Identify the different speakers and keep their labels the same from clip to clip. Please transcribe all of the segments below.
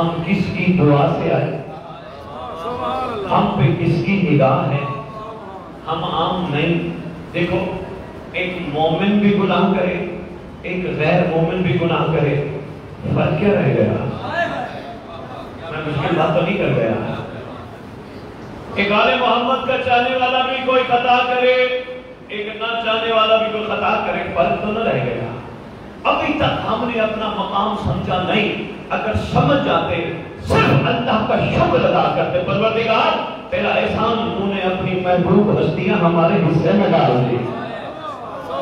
Speaker 1: ہم کس کی دعا سے آئے؟ ہم پہ کس کی نگاہ ہے؟ ہم عام نہیں. دیکھو ایک مومن بھی گناہ کرے، ایک غیر مومن بھی گناہ کرے، فرق کیا رہ گیا؟ میں مشکل بات تو نہیں کر گیا. ایک آل محمد کا چاہنے والا بھی کوئی خطا کرے، ایک نہ چاہنے والا بھی کوئی خطا کرے، فرق تو نہ رہ گیا. ابھی تک ہم نے اپنا مقام سمجھا نہیں. اگر سمجھ جاتے صرف اللہ کا شکر ادا کرتے. پروردگار تیرا احسان، انہوں نے اپنی محبوب ہستیاں ہمارے حصے میں ڈال دی،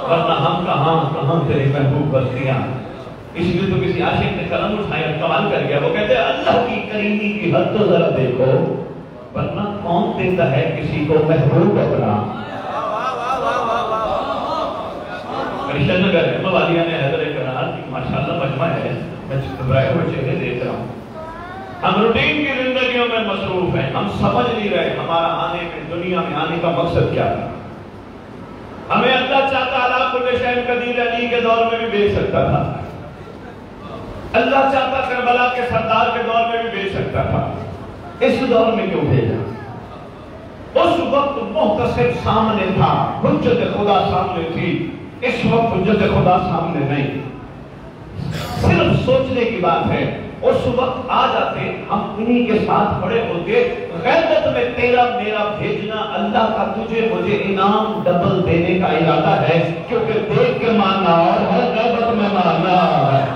Speaker 1: ورنہ ہم کہاں تیرے محبوب ہستیاں. اس لیے تو کسی عاشق نے قلم اٹھایا، کمال کر گیا. وہ کہتے ہیں اللہ کی کریمی کی حد تو ذرا دیکھو، ورنہ کون دیتا ہے کسی کو محبوب اپنا. کرشن نگر ہے والیہ نے حیدر کرار کی ماشاءاللہ مجمع ہے، میں گھبرائے ہوئے چہرے دیکھ رہا ہوں. ہم روٹین کی زندگیوں میں مصروف ہیں، ہم سمجھ نہیں رہے ہمارا آنے میں، دنیا میں آنے کا مقصد کیا ہے. ہمیں اللہ چاہتا علا کل شیء قدیر علی کے دور میں بھی بھیج سکتا تھا، اللہ چاہتا کربلا کے سردار کے دور میں بھی بھیج سکتا تھا. اس دور میں کیوں بھیجا؟ اس وقت محتسب سامنے تھا، حجت خدا سامنے تھی. اس وقت حجت خدا سامنے نہیں. صرف سوچنے کی بات ہے. اس وقت آ جاتے ہم انہی کے ساتھ کھڑے ہوتے. غیبت میں تیرا میرا بھیجنا اللہ کا تجھے مجھے انعام ڈبل دینے کا ارادہ ہے، کیونکہ دیکھ کے ماننا اور ہر غیبت میں ماننا ہے.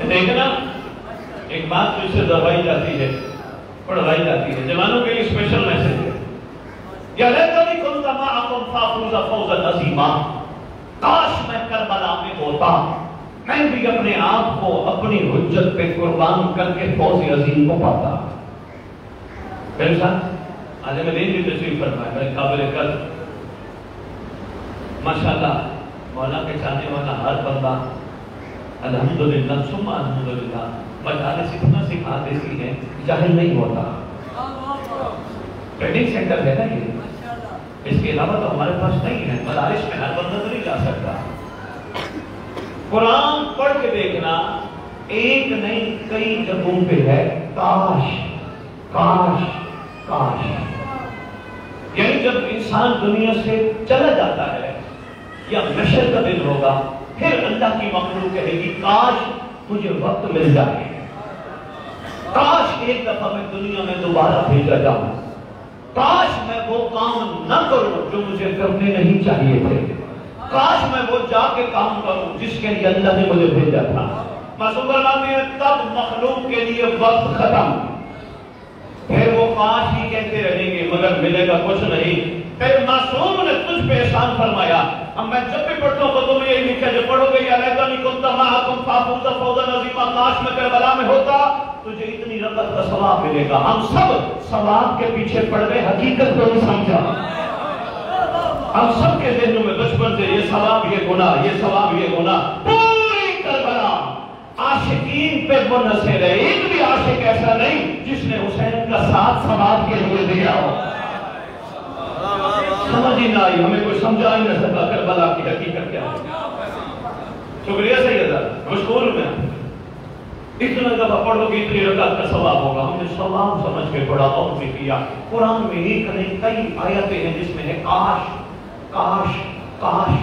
Speaker 1: دیکھنا ایک بات جو سے دبائی جاتی ہے، پڑھائی جاتی ہے، جوانوں کے لیے اسپیشل میسج ہے. یا لیتنی کنت معکم فافوز فوزا عظیما. کاش میں کربلا میں ہوتا، میں بھی اپنے آپ کو اپنی حجت پہ قربان کر کے فوز عظیم کو پاتا. میرے ساتھ آج میں دین کی تشریف فرمائے میرے قابل قدر ماشاءاللہ مولا کے چاہنے والا ہر بندہ الحمدللہ ثم الحمدللہ مجالس اتنا سکھا دیتی ہے جاہل نہیں ہوتا. ٹریننگ سینٹر ہے نا یہ، اس کے علاوہ تو ہمارے پاس نہیں ہے. مدارس میں ہر بندہ تو نہیں جا سکتا. قرآن پڑھ کے دیکھنا ایک نہیں کئی جگہوں پہ ہے کاش کاش کاش. یعنی جب انسان دنیا سے چلا جاتا ہے یا محشر کا دن ہوگا، پھر اللہ کی مخلوق کہے گی کاش مجھے وقت مل جائے، کاش ایک دفعہ میں دنیا میں دوبارہ بھیجا جاؤں، کاش میں وہ کام نہ کروں جو مجھے کرنے نہیں چاہیے تھے، کاش میں وہ جا کے کام کروں جس کے لیے اللہ نے مجھے بھیجا تھا. معصوم فرماتے ہیں تب مخلوق کے لیے وقت ختم. پھر وہ کاش ہی کہتے رہیں گے مگر ملے گا کچھ نہیں. پھر معصوم نے تجھ پہ احسان فرمایا. اب میں جب بھی پڑھتا ہوں تو تمہیں یہی لکھا جو پڑھو گے یا لیتنی کنت معکم فافوز فوزا عظیما. کاش میں کربلا میں ہوتا تجھے اتنی رغبت کا ثواب ملے گا. ہم سب ثواب کے پیچھے پڑ گئے، حقیقت کو نہیں سمجھا. ہم سب کے ذہنوں میں بچپن سے یہ ثواب یہ گناہ، یہ ثواب یہ گناہ. پوری کربلا عاشقین پہ منحصر ہے. ایک بھی عاشق ایسا نہیں جس نے حسین کا ساتھ ثواب کے لیے دیا ہو. سمجھ ہی نہ آئی، ہمیں کوئی سمجھا ہی نہ سکا کربلا کی حقیقت کیا ہے. شکریہ سیدہ، مشکور میں اتنا دفعہ پڑھو گے اتنی رکعت کا ثواب ہوگا. ہم نے ثواب سمجھ کے پڑھا اور بھی کیا. قرآن میں ایک نہیں کئی آیتیں ہیں جس میں ہے کاش کاش کاش.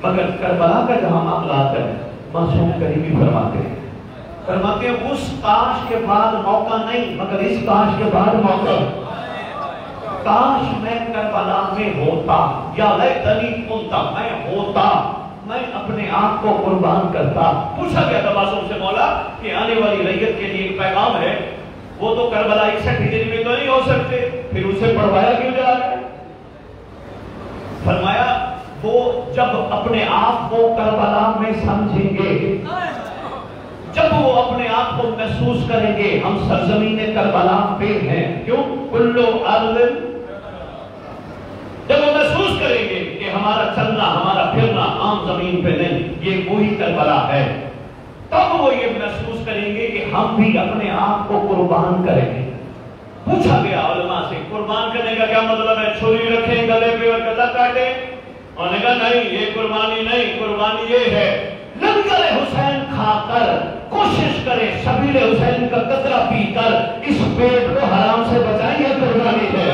Speaker 1: مگر کربلا کا جہاں معاملات ہے معصوم کریمی فرماتے ہیں اس کاش کے بعد موقع نہیں مگر اس کاش کے بعد موقع. کاش میں کربلا میں ہوتا، یا لیتنی کنت، میں ہوتا، میں اپنے آپ کو قربان کرتا. پوچھا گیا تھا معصوم سے مولا کہ آنے والی ریت کے لیے ایک پیغام ہے، وہ تو کربلا 61 ہجری میں تو نہیں ہو سکتے، پھر اسے پڑھوایا کیوں جا رہا ہے؟ فرمایا وہ جب اپنے آپ کو کربلا میں سمجھیں گے، جب وہ اپنے آپ کو محسوس کریں گے ہم سرزمین کربلا پہ ہیں. کیوں؟ کلو ارض، جب وہ محسوس کریں گے کہ ہمارا چلنا ہمارا پھرنا عام زمین پہ نہیں، یہ وہی کربلا ہے، تب وہ یہ محسوس کریں گے کہ ہم بھی اپنے آپ کو قربان کریں گے. پوچھا گیا علماء سے قربان کرنے کا کیا مطلب ہے؟ چھری رکھیں گلے پہ اور گلا کاٹیں؟ انہوں نے کہا نہیں، یہ قربانی نہیں، قربانی یہ ہے لنگر حسین کھا کر کوشش کرے شبیل حسین کا قطرہ پی کر اس پیٹ کو حرام سے بچائیں، یہ قربانی ہے۔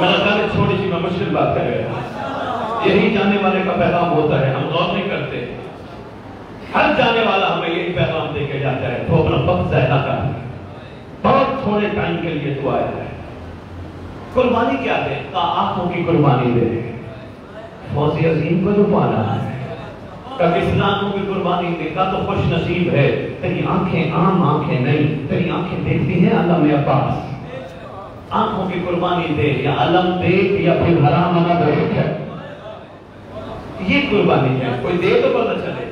Speaker 1: میں نے کہا چھوڑی سی میں مشکل بات کر رہا، یہی جانے والے کا پیغام ہوتا ہے، ہم غور نہیں کرتے۔ ہر جانے والا ہمیں یہی پیغام دے کے جاتا ہے، تو اپنا وقت ضائع نہ کر، بہت تھوڑے ٹائم کے لیے تو آیا ہے۔ قربانی کیا ہے؟ آنکھوں کی قربانی دے، فوزی عظیم کو جو پانا ہے، کس آنکھوں کی قربانی دے کا تو خوش نصیب ہے، تیری آنکھیں عام آنکھیں نہیں، تیری آنکھیں دیکھتی ہیں علم عباس۔ آنکھوں کی قربانی دے یا علم دیکھ یا پھر حرام نہ دیکھ، یہ قربانی ہے، کوئی دے تو پتہ چلے۔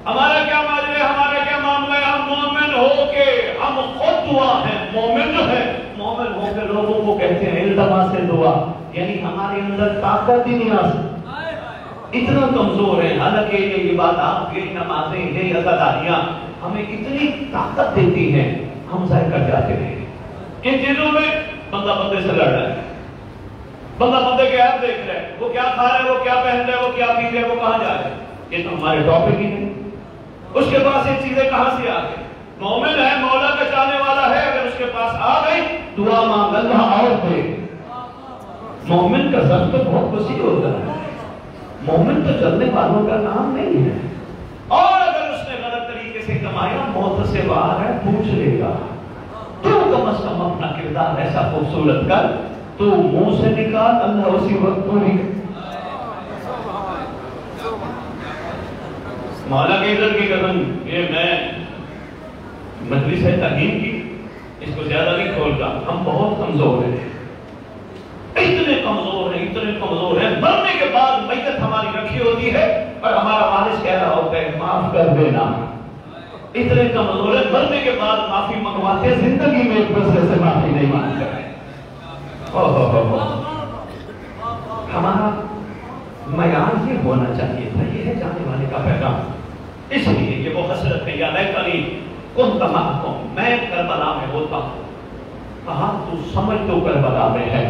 Speaker 1: ہمارا کیا معاملہ ہے، ہمارا کیا معاملہ ہے؟ ہم مومن ہو کے ہم خود دعا ہیں، مومن جو ہے مومن ہو کے لوگوں کو کہتے ہیں التماس سے دعا، یعنی ہمارے اندر طاقت ہی نہیں آ سکتی، اتنا کمزور ہے۔ حالانکہ یہ عبادات، یہ نمازیں، یہ عزاداریاں ہمیں اتنی طاقت دیتی ہیں، ہم ضائع کر جاتے ہیں ان چیزوں میں۔ بندہ بندے سے لڑ رہا ہے، بندہ بندے کے ایپ دیکھ رہا ہے، وہ کیا کھا رہا ہے، وہ کیا پہن رہا ہے، وہ کیا پی رہا ہے، وہ کہاں جا رہا ہے، یہ تو ہمارے ٹاپک ہی نہیں۔ اس کے پاس یہ چیزیں کہاں سے آ گئی؟ مومن ہے، مولا کا چاہنے والا ہے، اگر اس کے پاس آ گئی دعا مانگ اللہ اور دے۔ مومن کا ضرب تو بہت وسیع ہوتا ہے، مومن تو چلنے والوں کا نام نہیں ہے، اور اگر اس نے غلط طریقے سے کمایا موت سے باہر ہے، پوچھ لے گا۔ تو کم از کم اپنا کردار ایسا خوبصورت کر، تو منہ سے نکال، اللہ اسی وقت پوری۔ مولا کی عزت کی قسم، یہ میں مجلس تعلیم کی اس کو زیادہ نہیں کھولتا، ہم بہت کمزور ہیں، اتنے کمزور ہیں، اتنے کمزور ہیں، مرنے کے بعد میت ہماری رکھی ہوتی ہے اور ہمارا والد کہہ رہا ہوتا ہے معاف کر دینا۔ اتنے کمزور ہیں، مرنے کے بعد معافی منگواتے ہیں، زندگی میں ایک دوسرے سے معافی نہیں مانگتے۔ ہمارا معیار یہ ہونا چاہیے تھا، یہ ہے جانے والے کا پیغام۔ اس لیے یہ وہ حسرت ہے، یا لیتنی کنت معکم، میں کربلا میں ہوتا ہوں۔ کہا تو سمجھ تو کربلا میں ہے،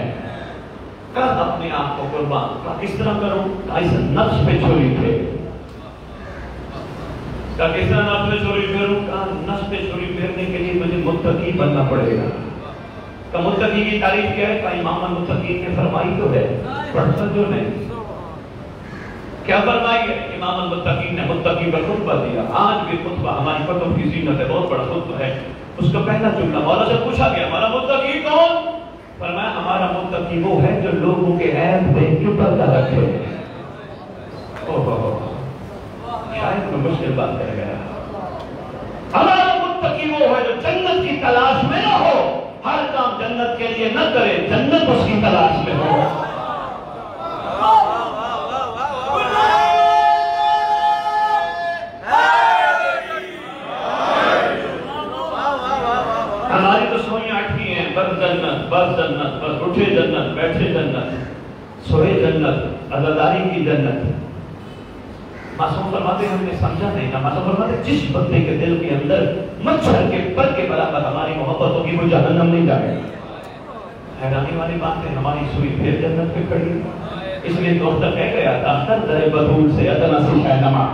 Speaker 1: کر اپنے آپ کو قربان۔ کہا کس طرح کروں؟ کہا اس نفس پہ چھری پھیر۔ کہا کس طرح نفس پہ چھری پھیروں؟ کہا نفس پہ چھری پھیرنے کے لیے مجھے متقی بننا پڑے گا۔ کہا متقی کی تعریف کیا ہے؟ کہا امام المتقین نے فرمائی تو ہے، پڑھتا جو نہیں۔ کیا فرمائی ہے؟ امام المتقین نے متقی پر خطبہ دیا، آج بھی خطبہ ہماری کتب کی زینت ہے، بہت بڑا خطبہ ہے۔ اس کا پہلا جملہ مولا سے پوچھا گیا ہمارا متقی کون؟ فرمایا ہمارا متقی وہ ہے جو لوگوں کے عیب دیکھ کے پردہ رکھے۔ شاید میں مشکل بات کر گیا۔ ہمارا متقی وہ ہے جو جنت کی تلاش میں نہ ہو، ہر کام جنت کے لیے نہ کرے، جنت اس کی تلاش میں ہو۔ ہماری تو سوئیاں اٹھی ہیں، بس جنت، بس جنت، بس اٹھے جنت، بیٹھے جنت، سوئے جنت، عزاداری کی جنت۔ معصوم فرماتے ہم نے سمجھا نہیں تھا، معصوم فرماتے جس بندے کے دل کے اندر مچھر کے پر کے برابر ہماری محبت ہوگی وہ جہنم نہیں جائے گا۔ حیرانی والی بات ہے، ہماری سوئی پھر جنت پہ کھڑی ہے۔ اس لیے دوستہ کہہ گیا تھا ہر در بطول سے ادنا سی شہنما،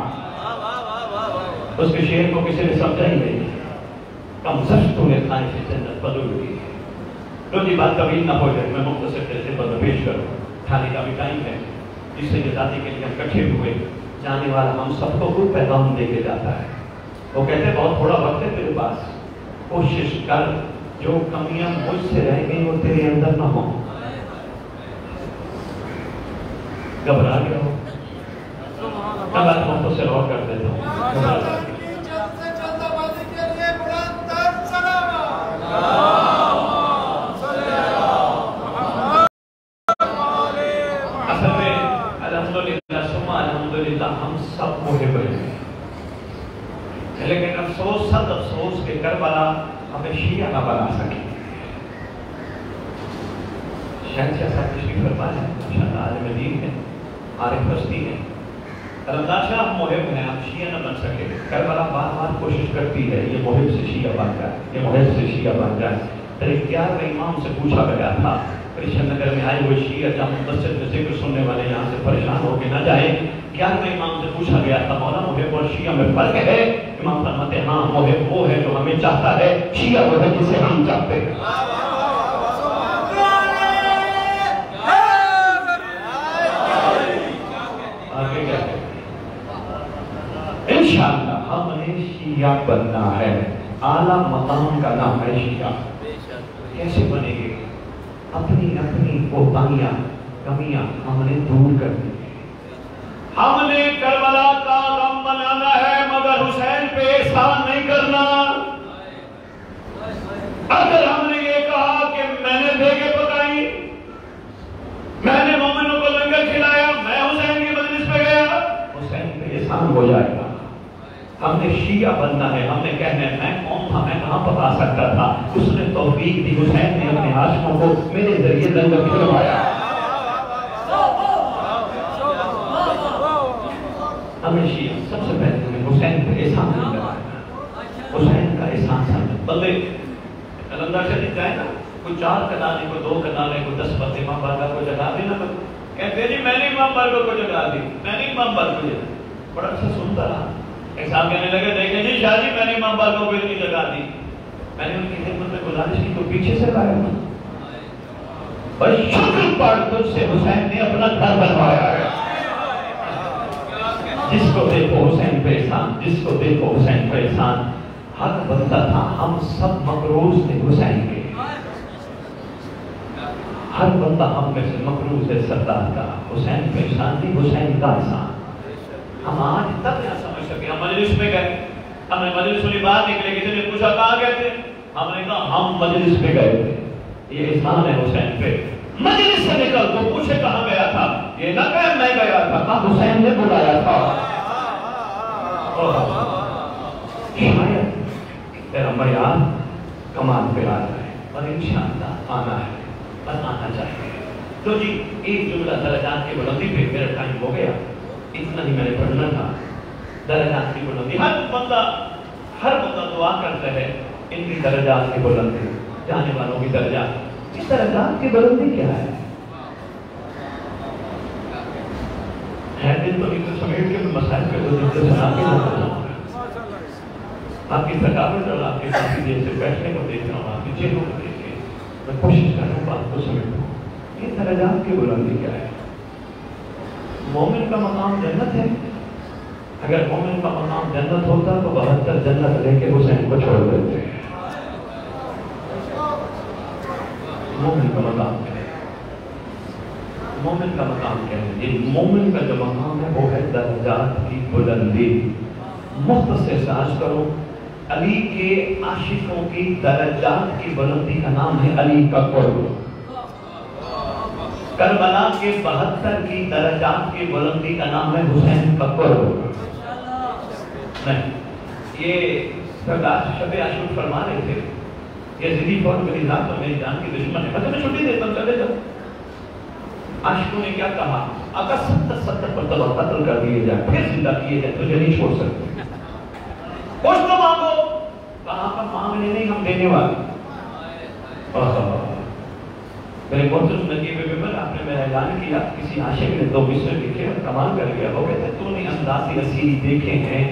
Speaker 1: اس کے شعر کو کسی نے سمجھا ہی نہیں۔ کم زشت نے کھانے سے جنت بدل گئی۔ تو جی بات طویل نہ ہو جائے، میں مختصر طریقے پر پیش کروں، کھانے کا بھی ٹائم ہے، جس سے نجاتی کے لیے ہم اکٹھے ہوئے۔ جانے والا ہم سب کو کوئی پیغام دے کے جاتا ہے، وہ کہتے ہیں بہت تھوڑا وقت ہے تیرے پاس، کوشش کر جو کمیاں مجھ سے رہ گئی وہ تیرے اندر نہ ہوں۔ گھبرا گیا ہو اب آپ مختصر اور کر دیتا ہوں۔ ہم سب محب ہیں، لیکن افسوس صد افسوس کہ کربلا ہمیں شیعہ نہ بنا سکے۔ شہنشاہ صاحب تشریف فرما ہے، ماشاءاللہ عالم دین ہے، عارف ہستی ہے، رمضان شاہ محب ہیں، آپ شیعہ نہ بن سکے. کربلا بار بار کوشش کرتی ہے یہ محب سے شیعہ بن جائے، یہ محب سے شیعہ بن جائے. 11ویں امام سے پوچھا گیا تھا، کرشن نگر میں آئے ہوئے شیعہ جامع مسجد میں ذکر سننے والے یہاں سے پریشان ہو کے نہ جائیں. 11ویں امام سے پوچھا گیا تھا مولا محب اور شیعہ میں فرق ہے؟ امام فرماتے ہیں ہاں، محب وہ ہے جو ہمیں چاہتا ہے، شیعہ وہ ہے جسے ہم چاہتے ہیں. آگے کیا ہے؟ انشاءاللہ ہم نے شیعہ بننا ہے. اعلیٰ مقام کا نام ہے شیعہ. کیسے بنے گے؟ اپنی کوتاہیاں کمیاں ہم نے دور کر دی. ہم نے کربلا کا غم منانا ہے مگر حسین پہ احسان نہیں کرنا. اگر ہم نے یہ کہا کہ میں نے دیگیں پکائی، میں نے مومنوں کو لنگر کھلایا، میں حسین کی مجلس پہ گیا، حسین پہ احسان ہو جائے گا. ہم نے شیعہ بننا ہے. ہم نے کہنا ہے میں کون تھا، میں کہاں پکا سکتا تھا، اس نے توفیق دی، حسین نے اپنے ہاشموں کو میرے ذریعے لنگر کھلوایا. ہمیں شیعہ سب سے پہلے ہمیں حسین پہ احسان نہیں کرنا. حسین کا احسان سمجھ بندے رمضان شریف جائے نا، کوئی 4 کنالے کو 2 کنالے کو 10 پتے امام بارگاہ کو جگا دینا، تو کہتے جی میں نے امام بارگاہ کو جگا دی، میں نے امام بارگاہ کو جگا. بڑا اچھا سنتا رہا. ایک صاحب کہنے لگے دیکھیں جی شاہ جی میں نے امام بارگاہ کو اتنی جگا دی. میں نے ان کی خدمت میں گزارش کی تو پیچھے سے لائے نا، بس شکر پڑھ تجھ سے حسین نے اپنا گھر بنوایا ہے. جس کو دیکھو حسین پہ احسان، جس کو دیکھو حسین پہ احسان. حق بنتا تھا ہم سب مقروض تھے حسین کے. ہر بندہ ہم میں سے مقروض ہے سردار کا. حسین پہ احسان نہیں، حسین کا احسان. ہم آج تک نہ سمجھ سکے. ہم مجلس میں گئے، ہم نے مجلس والی بات نکلے، کسی نے پوچھا کہاں گئے تھے، ہم نے کہا ہم مجلس پہ گئے تھے. یہ احسان ہے حسین پہ. مجلس سے نکل تو پوچھے کہاں گیا تھا، یہ نہ کہے میں گیا تھا، کہا حسین نے بلایا تھا. شاید تیرا معیار کمال پہ آ رہا ہے اور انشاءاللہ آنا ہے اور آنا چاہیے. تو جی ایک جملہ درجات کی بلندی پہ، میرا ٹائم ہو گیا، اتنا ہی میں نے پڑھنا تھا. درجات کی بلندی، ہر بندہ دعا کرتا ہے ان کی درجات کی بلندی، جانے والوں کی درجات. اس درجات کی بلندی کیا ہے؟ دن تو ایک سمیٹ کے میں مسائل پہ تو دن سے سنا کے نہ کرنا. آپ کی تھکاوٹ اور آپ کے کافی دیر سے بیٹھنے کو دیکھ رہا ہوں، آپ کی چہروں کو دیکھ کے میں کوشش کر رہا ہوں بات کو سمجھوں. یہ درجات کی بلندی کیا ہے؟ مومن کا مقام جنت ہے. اگر مومن کا مقام جنت ہوتا تو 72 جنت لے کے حسین کو چھوڑ دیتے. مومن کا مقام کیا ہے؟ مومن کا مقام کیا ہے؟ یہ مومن کا جو مقام ہے وہ ہے درجات کی بلندی. مختصر سے عرض کرو، علی کے عاشقوں کی درجات کی بلندی کا نام ہے علی کا قرب. کربلا کے 72 کی درجات کی بلندی کا نام ہے حسین کا قرب. نہیں، یہ سردار شب عاشور فرما رہے تھے یہ یزیدی فوج میری ذات اور میری جان کی دشمن ہے، میں چھٹی دیتا ہوں چلے جاؤ. عاشقوں نے کیا کہا؟ اگر 70 مرتبہ قتل کر دیے جائے پھر زندہ کیے جائے تجھے نہیں چھوڑ سکتے. کچھ تو مانگو. کہاں پر مانگنے نہیں، ہم دینے والے. میرے محترم نجیب ممبر، آپ نے میرا اعلان کیا، کسی عاشق نے 2 مصرے لکھے اور کمال کر گیا. وہ کہتے تو نے انداز اسیری دیکھے ہیں،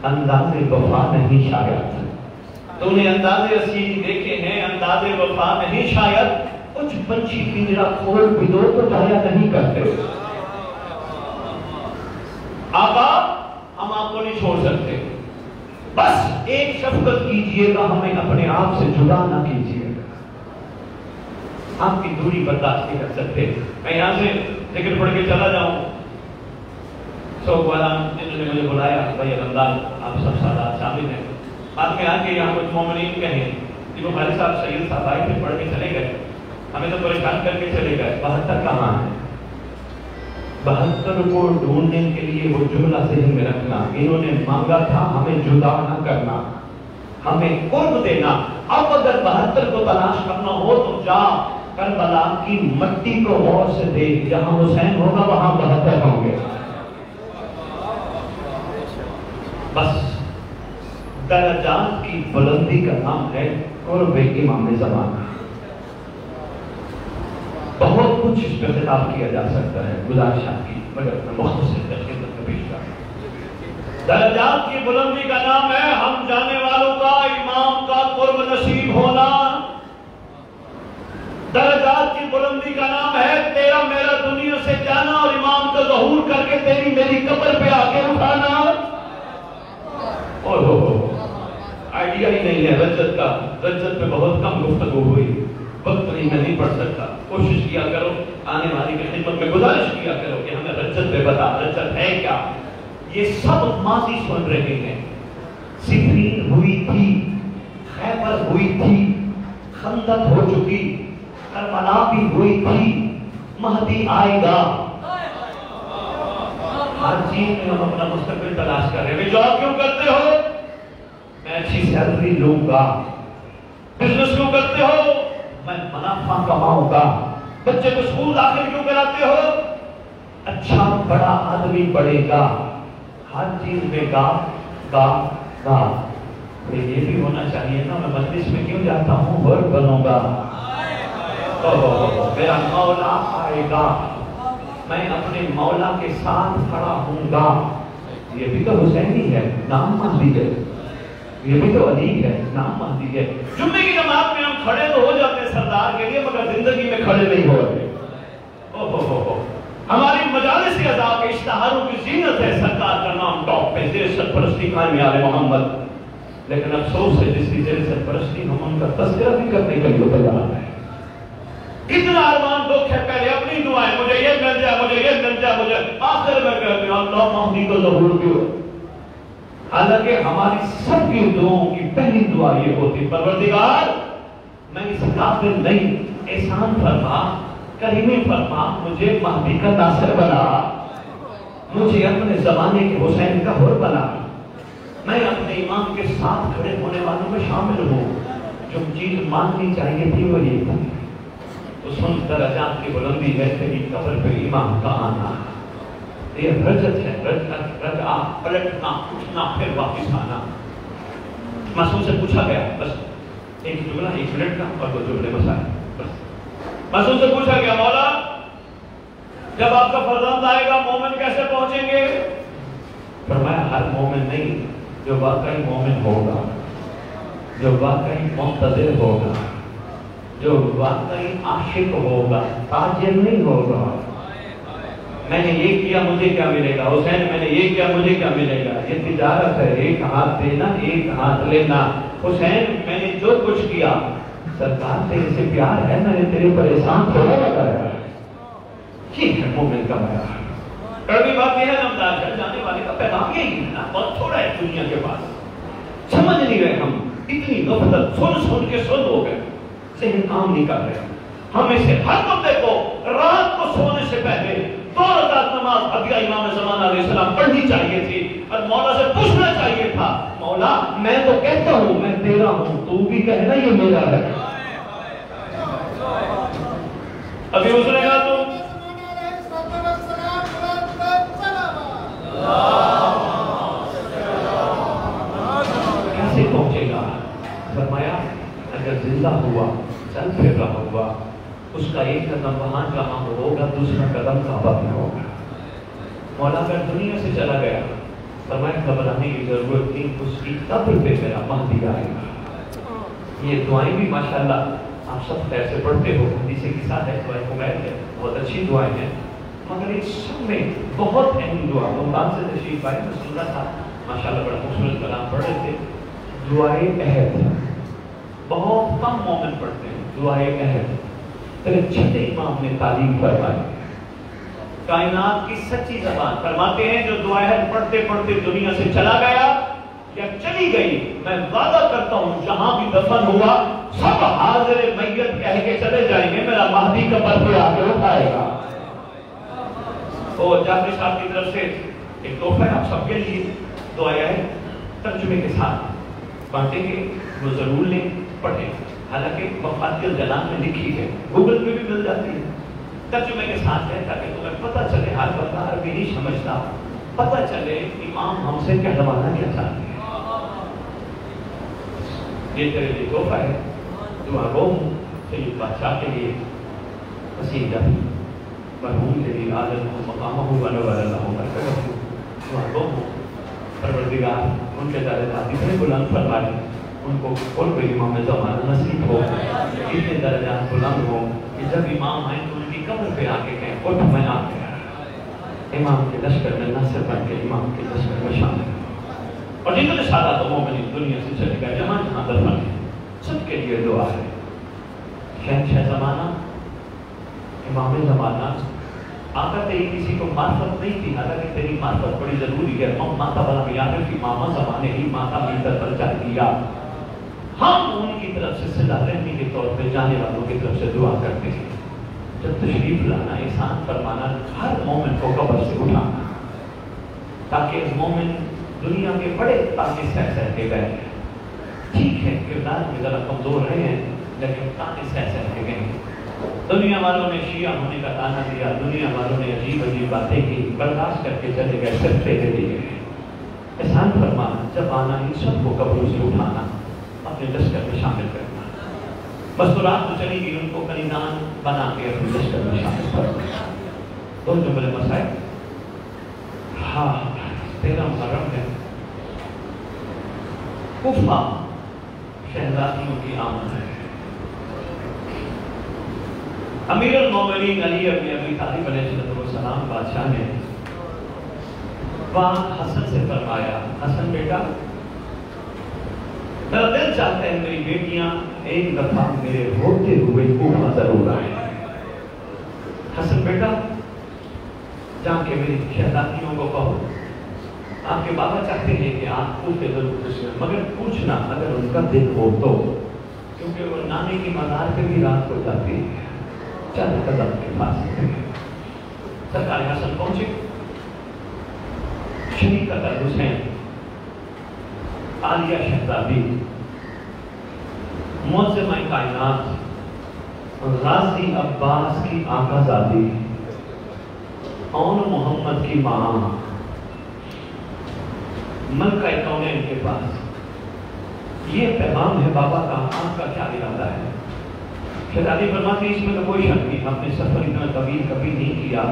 Speaker 1: انداز وفا نہیں شاید. تو نے انداز اسیری دیکھے ہیں، انداز وفا نہیں شاید. کچھ پنچھی پنجرا کھول بھی دو تو جایا نہیں کرتے. آقا ہم آپ کو نہیں چھوڑ سکتے، بس ایک شفقت کیجئے گا، ہمیں اپنے آپ سے جدا نہ کیجئے گا. آپ کی دوری برداشت نہیں کر سکتے. میں یہاں سے ذکر پڑھ کے چلا جاؤں، سوک والا جنہوں نے مجھے بلایا، بھائی رمضان آپ سب سادات شامل ہیں. بعد میں آ کے یہاں کچھ مومنین کہیں کہ وہ بھائی صاحب سید صاحب آئے تھے، پڑھ کے چلے گئے، ہمیں تو پریشان کر کے چلے گئے. 72 کہاں ہے؟ 72 کو ڈھونڈنے کے لیے وہ جملہ ذہن میں رکھنا. انہوں نے مانگا تھا ہمیں جدا نہ کرنا، ہمیں قرب دینا. اب اگر 72 کو تلاش کرنا ہو تو جا کربلا کی مٹی کو غور سے دیکھ، جہاں حسین ہوگا وہاں 72 ہوں گے. بس درجات کی بلندی کا نام ہے قرب امام زمان۔ بہت کچھ اس پہ خطاب کیا جا سکتا ہے، گزارش آپ کی، مگر میں مختصر خدمت میں پیش کروں۔ درجات کی بلندی کا نام ہے ہم جانے والوں کا امام کا قرب نصیب ہونا۔ درجات کی بلندی کا نام ہے تیرا میرا دنیا سے جانا اور امام کا ظہور کر کے تیری میری قبر پہ آ کے اٹھانا۔ آئیڈیا ہی نہیں ہے رجت کا، رجت پہ بہت کم گفتگو ہوئی، وقت نہیں پڑھ سکتا۔ کوشش کیا کرو، آنے والی کی خدمت میں گزارش کیا کرو کہ ہمیں رجت پہ بتا، رجت ہے کیا؟ یہ سب ماضی سن رہے ہیں۔ صفین ہوئی تھی، خیبر ہوئی تھی، خندق ہو چکی، کربلا بھی ہوئی تھی، مہدی آئے گا۔ ہر چیز میں ہم اپنا مستقبل تلاش کر رہے ہیں۔ جاب کیوں کرتے ہو؟ میں اچھی سیلری لوں گا۔ بزنس کیوں کرتے ہو؟ میں منافع کماؤں گا۔ بچے کو اسکول داخل کیوں کراتے ہو؟ اچھا بڑا آدمی بڑھے گا۔ ہر چیز میں گا گا گا۔ یہ بھی ہونا چاہیے نا، میں مجلس میں کیوں جاتا ہوں؟ ورک بنوں گا، میرا مولا آئے گا، میں اپنے مولا کے ساتھ کھڑا ہوں گا۔ یہ بھی تو حسینی ہے، نام مہدی ہے۔ یہ بھی تو علی ہے، نام مہدی ہے۔ جمعے کی جماعت میں ہم کھڑے تو ہو جاتے ہیں سردار کے لیے، مگر زندگی میں کھڑے نہیں ہو رہے۔ ہماری مجالس کے عذاب کے اشتہاروں کی زینت ہے سرکار کا نام ٹاپ پہ، زیر سرپرستی قائم آل محمد۔ لیکن افسوس ہے جس کی زیر سرپرستی ہم ان کا تذکرہ بھی کرنے کے لیے تیار ہے۔ کتنا ارمان دکھ ہے، پہلے اپنی دعائیں، مجھے یہ مل جائے، مجھے یہ مل جائے، مجھے آخر میں کہتے ہیں اللہ مہدی کو ظہور کیوں۔ حالانکہ ہماری سب کی دعاؤں کی پہلی دعا یہ ہوتی، پروردگار میں اس قابل نہیں، احسان فرما، کریمی فرما، مجھے مہدی کا ناصر بنا، مجھے اپنے زمانے کے حسین کا حر بنا، میں اپنے امام کے ساتھ کھڑے ہونے والوں میں شامل ہوں۔ جو چیز مانگنی چاہیے تھی وہ یہ تھی۔ تو سن درجات کی بلندی ہے تیری قبر پہ امام کا آنا۔ یہ رجت ہے، رجعہ، پلٹنا، اٹھنا، پھر واپس آنا۔ معصوم سے پوچھا گیا، بس ایک جملہ 1 منٹ کا اور 2 جملے مسائل، بس معصوم سے پوچھا گیا، مولا جب آپ کا فرزند آئے گا مومن کیسے پہنچیں گے؟ فرمایا ہر مومن نہیں، جو واقعی مومن ہوگا، جو واقعی منتظر ہوگا، جو واقعی عاشق ہوگا، تاجر نہیں ہوگا۔ میں نے یہ کیا مجھے کیا ملے گا، حسین میں نے یہ کیا مجھے کیا ملے گا، یہ تجارت ہے، ایک ہاتھ دینا ایک ہاتھ لینا۔ حسین میں نے جو کچھ کیا، سرکار تیرے سے پیار ہے، میں نے تیرے پر احسان تھوڑا لگایا ہے۔ یہ ہے مومن کا معیار۔ کڑوی بات یہ ہے نمدار ہے، جانے والے کا پیغام یہی ہے نا، بہت تھوڑا ہے دنیا کے پاس، سمجھ نہیں رہے ہم، اتنی غفلت سن کے سن ہو گئے، ذہن کام نہیں کر رہے۔ ہمیں سے ہر بندے کو رات کو سونے سے پہلے 2 رکعت نماز ابھی امام زمان علیہ السلام پڑھنی چاہیے تھی، اور مولا سے پوچھنا چاہیے تھا، مولا میں تو کہتا ہوں میں تیرا ہوں، تو بھی کہنا یہ میرا ہے۔ ابھی اسرے گا تو کیسے پہنچے گا؟ فرمایا اگر زندہ ہوا، چل پھر رہا ہوا، اس کا ایک قدم وہاں جہاں ہوگا، دوسرا قدم کعبہ میں ہوگا۔ مولا اگر دنیا سے چلا گیا، فرمایا گھبرانے کی ضرورت نہیں، اس کی قبر پہ میرا مہدی آئے گا۔ یہ دعائیں بھی ماشاءاللہ آپ سب خیر سے پڑھتے ہو، حدیث کے ساتھ ہے، دعائیں کمیل ہے، بہت اچھی دعائیں ہیں، مگر اس سب میں بہت اہم دعا ممتاز سے تشریف آئے، میں سن رہا تھا ماشاءاللہ بڑا خوبصورت کلام پڑھ رہے تھے، دعائے عہد بہت کم مومن پڑھتے ہیں۔ دعائے عہد تیرے چھٹے امام نے تعلیم فرمائی، کائنات کی سچی زبان فرماتے ہیں جو دعائے عہد پڑھتے پڑھتے دنیا سے چلا گیا یا چلی گئی، میں وعدہ کرتا ہوں جہاں بھی دفن ہوا سب حاضر میت کہہ کے چلے جائیں گے میرا مہدی قبر پہ آ کے اٹھائے گا۔ تو جعفری صاحب کی طرف سے ایک تحفہ ہے آپ سب کے لیے، دعائے عہد ترجمے کے ساتھ بانٹیں گے، وہ ضرور لیں، پڑھیں، حالانکہ وفات الجلال میں لکھی ہے، گوگل پہ بھی مل جاتی ہے، ترجمے کے ساتھ ہے تاکہ تمہیں پتہ چلے، ہر بندہ عربی نہیں سمجھتا، پتہ چلے امام ہم سے کہلوانا کیا چاہتے ہیں. یہ تیرے لیے تحفہ ہے. دعا گو ہوں سید بادشاہ کے لیے، وسیع جب مرحوم کے لیے عادت ہوں مقامہ ہوں ونور اللہ برکت ہوں. دعا گو ہوں پروردگار ان کے درجات اتنے بلند فرمائے، ان کو امام زمانہ نصیب ہو، اتنے درجات بلند ہو کہ جب امام آئیں تو ان کی قبر پہ آ کے کہیں اٹھ میں آ گیا. امام کے لشکر میں ناصر بن کے امام کے لشکر میں شامل ہو. اور جتنے سادہ تو مومنین دنیا سے چلے گئے جہاں جہاں دفن ہیں سب کے لیے دعا ہے. شہنشاہ زمانہ امام زمانہ آقا تیری کسی کو معرفت نہیں تھی، حالانکہ تیری معرفت بڑی ضروری ہے. ماتا بڑا بیان کی ماما زمانے ہی ماتا میتر پر چل دیا. ہم ان کی طرف سے صلہ رحمی کے طور پہ جانے والوں کی طرف سے دعا کرتے ہیں. جب تشریف لانا احسان فرمانا ہر مومن کو قبر سے اٹھانا تاکہ مومن دنیا کے بڑے تانے سہ سہ کے گئے. ٹھیک ہے کردار میں ذرا کمزور رہے ہیں لیکن تانے سہ سہ کے گئے. دنیا والوں نے شیعہ ہونے کا تانا دیا، دنیا والوں نے عجیب عجیب باتیں کی، برداشت کر کے چلے گئے، صرف دے دیے. احسان فرمانا جب آنا ان سب کو قبروں سے اٹھانا، اپنے لشکر میں شامل کرنا. مستورات تو چلی گئی، ان کو کنیزان بنا کے اپنے لشکر میں شامل کرنا. دو جملے مسائل. ہاں 13 محرم ہے، کوفہ شہزادیوں کی آمد ہے. امیر المومنین علی ابن ابی طالب علیہ السلام بادشاہ نے وہاں حسن سے فرمایا، حسن بیٹا میرا دل چاہتا ہے میری بیٹیاں ایک دفعہ میرے ہوتے ہوئے کوفہ ضرور آئیں. حسن بیٹا جا کے میری شہزادیوں کو کہو آپ کے بابا چاہتے ہیں کہ آپ کوفے ضرور تشریف، مگر پوچھنا اگر ان کا دل ہو تو، کیونکہ وہ نانے کی مزار پہ بھی رات کو جاتی ہے. چند قدم کے پاس سرکار حسن پہنچے. شریف قدر حسین عالیہ شہزادی معظمہ کائنات غازی عباس کی آقا زادی اون محمد کی ماں ملکہ کونین کے پاس یہ پیغام ہے بابا کا، آپ کا کیا ارادہ ہے؟ شہزادی فرماتی اس میں تو کوئی شک نہیں، ہم نے سفر اتنا طویل کبھی نہیں کیا،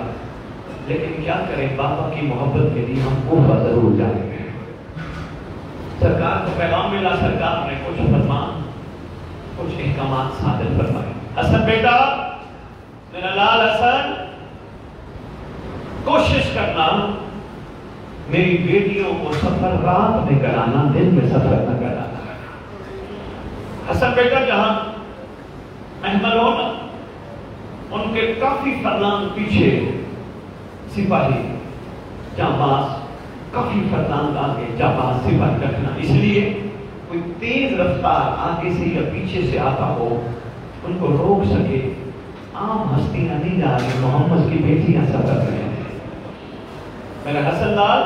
Speaker 1: لیکن کیا کریں بابا کی محبت کے لیے ہم کوفہ ضرور جائیں گے. سرکار کو پیغام ملا، سرکار نے کچھ فرمان کچھ احکامات صادر فرمائے. حسن بیٹا میرا لال حسن کوشش کرنا میری بیٹیوں کو سفر رات میں کرانا، دن میں سفر نہ کرانا. حسن بیٹا جہاں محمل ہونا ان کے کافی فرلانگ پیچھے سپاہی جانباز، کافی فرلانگ آگے جانباز سپاہی رکھنا. اس لیے کوئی تیز رفتار آگے سے یا پیچھے سے آتا ہو ان کو روک سکے. عام ہستیاں نہیں جا رہی، محمد کی بیٹیاں سفر رہے ہیں. میرے حسن لال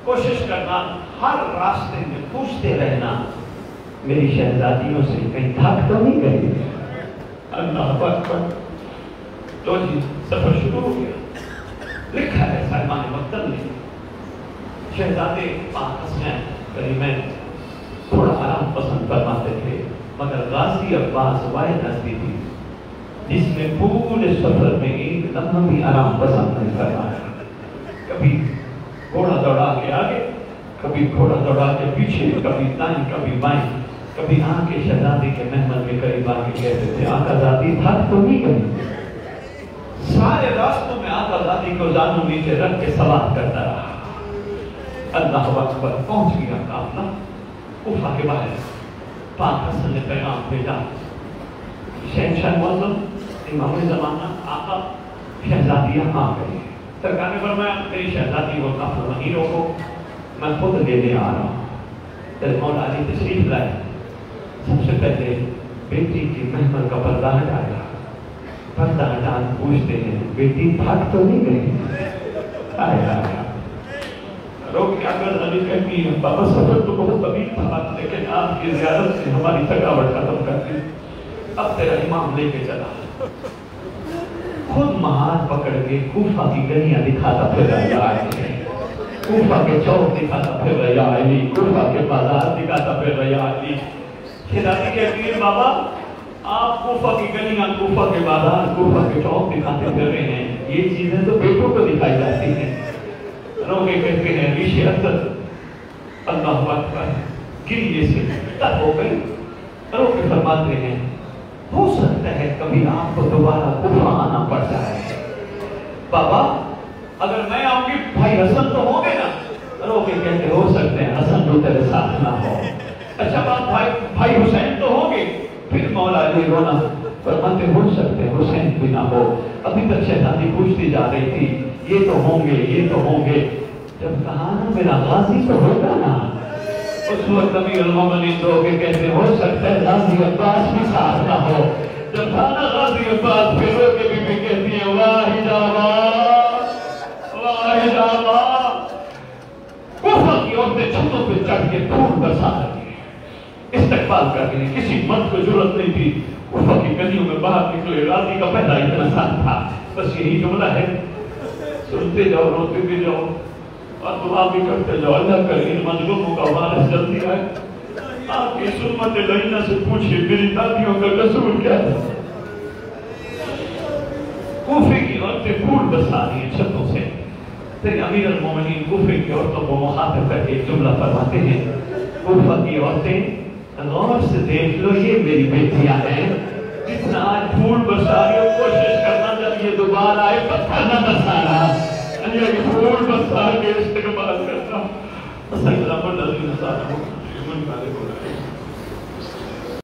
Speaker 1: کوشش کرنا ہر راستے میں پوچھتے رہنا میری شہزادیوں سے کہیں تھک تو نہیں گئی. اللہ اکبر. تو جی سفر شروع ہو گیا. لکھا ہے سائمان مکتب نے شہزادے پاک حسنین کریمین تھوڑا آرام پسند فرماتے تھے، مگر غازی عباس واحد ہستی تھی جس نے پورے سفر میں ایک لمحہ بھی آرام پسند نہیں فرمایا. کبھی گھوڑا دوڑا کے آگے، کبھی گھوڑا دوڑا کے پیچھے، کبھی دائیں کبھی بائیں. کبھی آ کے شہزادی کے محمل کے قریب آ کے کہتے تھے آقا زادی تھک تو نہیں گئی. سارے راستوں میں آقا زادی کو زانوں نیچے رکھ کے سوال کرتا رہا. اللہ اکبر. پہنچ گیا قافلہ کوفہ کے باہر. پاک حسن نے پیغام بھیجا، شہنشاہ معظم امام زمانہ آقا شہزادیاں آ گئی. سرکار نے فرمایا میری شہزادی کو قافلہ وہیں روکو، میں خود لینے آ رہا ہوں. پھر مولا علی تشریف لائے. سب سے پہلے بیٹی کی محمل کا پردہ ہٹایا. پردہ ہٹا پوچھتے ہیں بیٹی تھک تو نہیں گئی؟ آیا روک کے اگر علی کہتی ہے بابا سفر تو بہت طویل تھا لیکن آپ کی زیارت سے ہماری تھکاوٹ ختم کر دی، اب تیرا امام لے کے چلا. خود مہار پکڑ کے کوفہ کی گلیاں دکھاتا پھر رہا ہے. کوفہ کے چوک دکھاتا پھر رہا علی، کوفہ کے بازار دکھاتا پھر رہا علی۔ شہزادی کے امیر بابا آپ کوفہ کی گلیاں، کوفہ کے بازار، کوفہ کے چوک دکھاتے پھر رہے ہیں، یہ چیزیں تو بیٹوں کو دکھائی جاتی ہیں۔ روکے کہتے ہیں ریش اسد اللہ اکبر گریے سے تر ہو گئی۔ روکے فرماتے ہیں ہو سکتا ہے کبھی آپ کو دوبارہ کوفہ آنا پڑ جائے بابا، اگر میں آؤں گی بھائی حسن تو ہوں گے نا؟ روکے کہتے ہو سکتے ہیں حسن جو تیرے ساتھ نہ ہو، اچھا بات بھائی حسین تو ہوں گے؟ پھر مولا علی رونا فرماتے ہو سکتے ہیں حسین بھی نہ ہو۔ ابھی تک شہزادی پوچھتی جا رہی تھی یہ تو ہوں گے، یہ تو ہوں گے، جب کہا نا میرا غازی تو ہوگا نا، اس وقت امیر المومنین دو کے کہتے ہو سکتا ہے غازی عباس بھی ساتھ نہ ہو۔ جب کہا نا غازی عباس پھر رو کے بھی کہتی ہیں واہ جاوا واہ جاوا۔ کوفہ کی عورتیں چھتوں پہ چڑھ کے پھول برسا رہی ہیں، استقبال کر رہی ہیں، کسی مرد کو ضرورت نہیں تھی کوفہ کی گلیوں میں باہر نکلے، غازی کا پہلا اتنا ساتھ تھا، بس یہی جملہ ہے سنتے جاؤ روتے بھی جاؤ اور دعا بھی کرتے جاؤ، اللہ کرے ان مظلوموں کا وارث جلدی آئے۔ آپ کی سنت لعینہ سے پوچھئے میری دادیوں کا قصور کیا تھا؟ کوفے کی عورتیں پھول برسا رہی ہیں چھتوں سے۔ پھر امیر المومنین کوفے کی عورتوں کو مخاطب کر کے ایک جملہ فرماتے ہیں کوفہ کی عورتیں غور سے دیکھ لو یہ میری بیٹیاں ہیں، جتنا آج پھول برسا رہی ہو کوشش کرنا جب یہ دوبارہ آئے پتھر نہ برسانا، یہ پھول برسا کے استقبال کرنا۔